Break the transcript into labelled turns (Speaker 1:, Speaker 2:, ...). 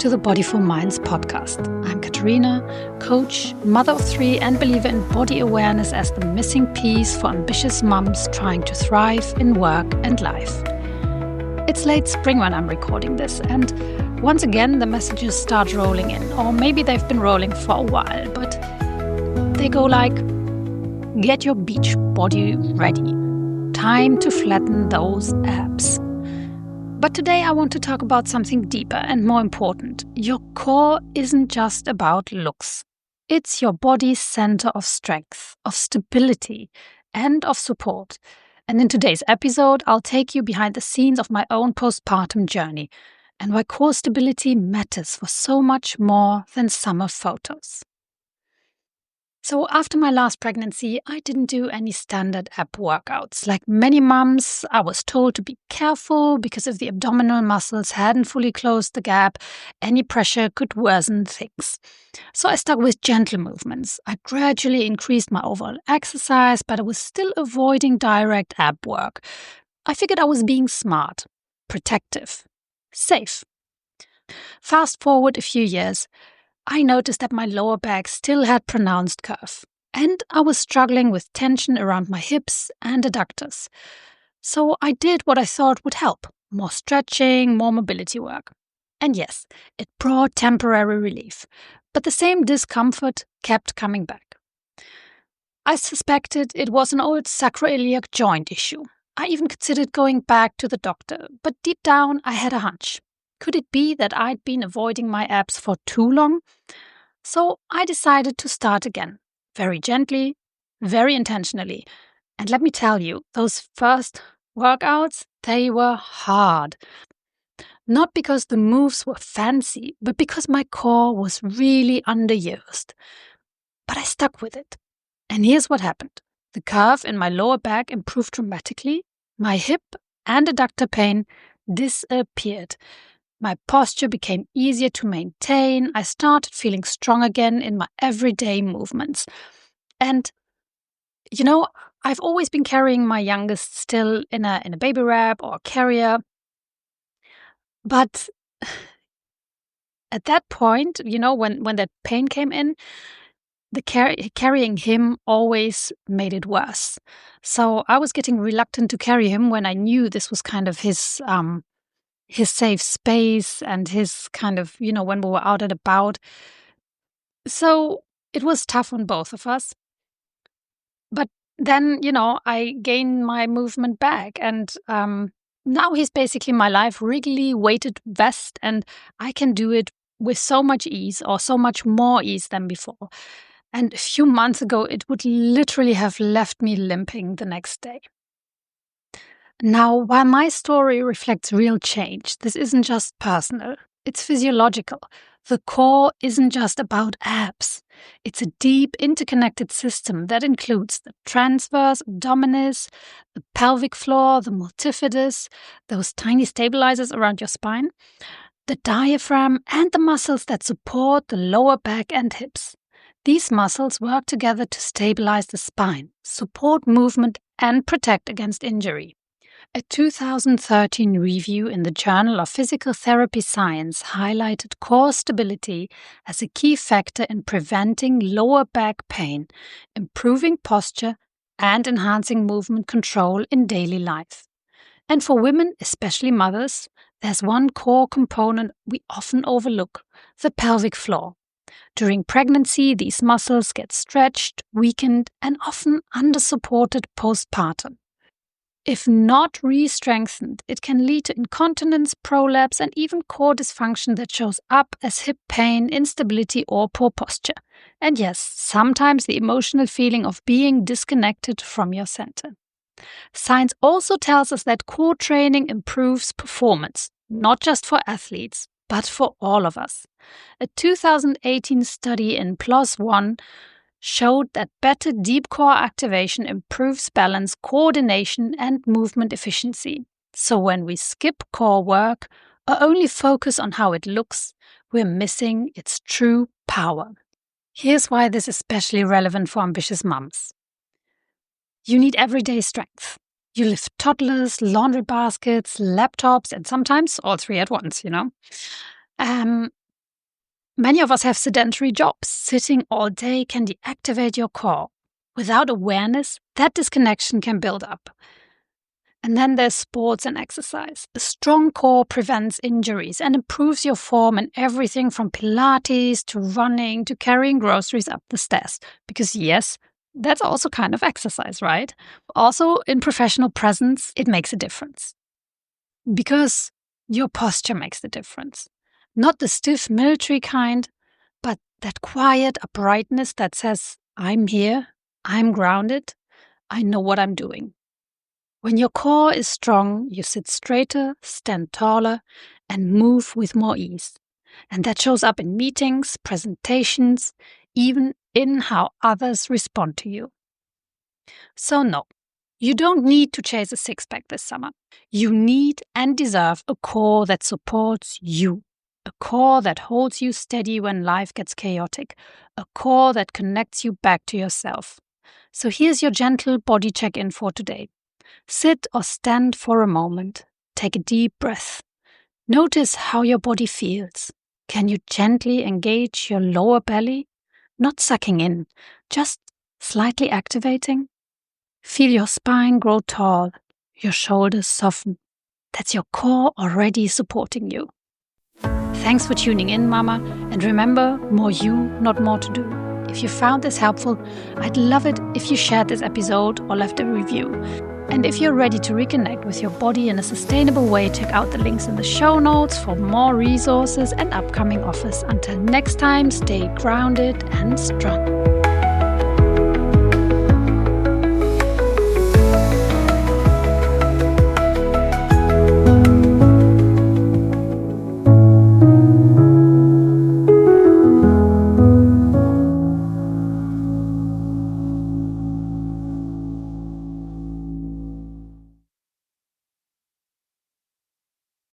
Speaker 1: to the Bodyful Minds podcast. I'm Katarina, coach, mother of three, and believer in body awareness as the missing piece for ambitious mums trying to thrive in work and life. It's late spring when I'm recording this, and once again the messages start rolling in, or maybe they've been rolling for a while, but they go like, get your beach body ready. Time to flatten those abs. But today I want to talk about something deeper and more important. Your core isn't just about looks. It's your body's center of strength, of stability, and of support. And in today's episode, I'll take you behind the scenes of my own postpartum journey and why core stability matters for so much more than summer photos. So after my last pregnancy, I didn't do any standard ab workouts. Like many mums, I was told to be careful because if the abdominal muscles hadn't fully closed the gap, any pressure could worsen things. So I stuck with gentle movements. I gradually increased my overall exercise, but I was still avoiding direct ab work. I figured I was being smart, protective, safe. Fast forward a few years, I noticed that my lower back still had pronounced curve, and I was struggling with tension around my hips and adductors. So I did what I thought would help: more stretching, more mobility work. And yes, it brought temporary relief, but the same discomfort kept coming back. I suspected it was an old sacroiliac joint issue. I even considered going back to the doctor, but deep down I had a hunch. Could it be that I'd been avoiding my abs for too long? So I decided to start again, very gently, very intentionally. And let me tell you, those first workouts, they were hard. Not because the moves were fancy, but because my core was really underused. But I stuck with it. And here's what happened. The curve in my lower back improved dramatically. My hip and adductor pain disappeared. My posture became easier to maintain. I started feeling strong again in my everyday movements. And, I've always been carrying my youngest still in a baby wrap or a carrier. But at that point, when that pain came in, the carrying him always made it worse. So I was getting reluctant to carry him when I knew this was kind of his safe space and his kind of, when we were out and about. So it was tough on both of us. But then, I gained my movement back, and now he's basically my life wriggly weighted vest, and I can do it with so much ease, or so much more ease than before. And a few months ago, it would literally have left me limping the next day. Now, while my story reflects real change, this isn't just personal, it's physiological. The core isn't just about abs. It's a deep, interconnected system that includes the transverse abdominis, the pelvic floor, the multifidus, those tiny stabilizers around your spine, the diaphragm, and the muscles that support the lower back and hips. These muscles work together to stabilize the spine, support movement, and protect against injury. A 2013 review in the Journal of Physical Therapy Science highlighted core stability as a key factor in preventing lower back pain, improving posture, and enhancing movement control in daily life. And for women, especially mothers, there's one core component we often overlook: the pelvic floor. During pregnancy, these muscles get stretched, weakened, and often undersupported postpartum. If not re-strengthened, it can lead to incontinence, prolapse, and even core dysfunction that shows up as hip pain, instability, or poor posture. And yes, sometimes the emotional feeling of being disconnected from your center. Science also tells us that core training improves performance, not just for athletes, but for all of us. A 2018 study in PLOS ONE showed that better deep core activation improves balance, coordination, and movement efficiency. So when we skip core work or only focus on how it looks, we're missing its true power. Here's why this is especially relevant for ambitious mums. You need everyday strength. You lift toddlers, laundry baskets, laptops, and sometimes all three at once, Many of us have sedentary jobs. Sitting all day can deactivate your core. Without awareness, that disconnection can build up. And then there's sports and exercise. A strong core prevents injuries and improves your form in everything from Pilates to running to carrying groceries up the stairs. Because yes, that's also kind of exercise, right? Also, in professional presence, it makes a difference. Because your posture makes the difference. Not the stiff military kind, but that quiet uprightness that says, I'm here, I'm grounded, I know what I'm doing. When your core is strong, you sit straighter, stand taller, and move with more ease. And that shows up in meetings, presentations, even in how others respond to you. So no, you don't need to chase a six-pack this summer. You need and deserve a core that supports you. A core that holds you steady when life gets chaotic. A core that connects you back to yourself. So here's your gentle body check-in for today. Sit or stand for a moment. Take a deep breath. Notice how your body feels. Can you gently engage your lower belly? Not sucking in, just slightly activating. Feel your spine grow tall, your shoulders soften. That's your core already supporting you. Thanks for tuning in, Mama, and remember, more you, not more to do. If you found this helpful, I'd love it if you shared this episode or left a review. And if you're ready to reconnect with your body in a sustainable way, check out the links in the show notes for more resources and upcoming offers. Until next time, stay grounded and strong.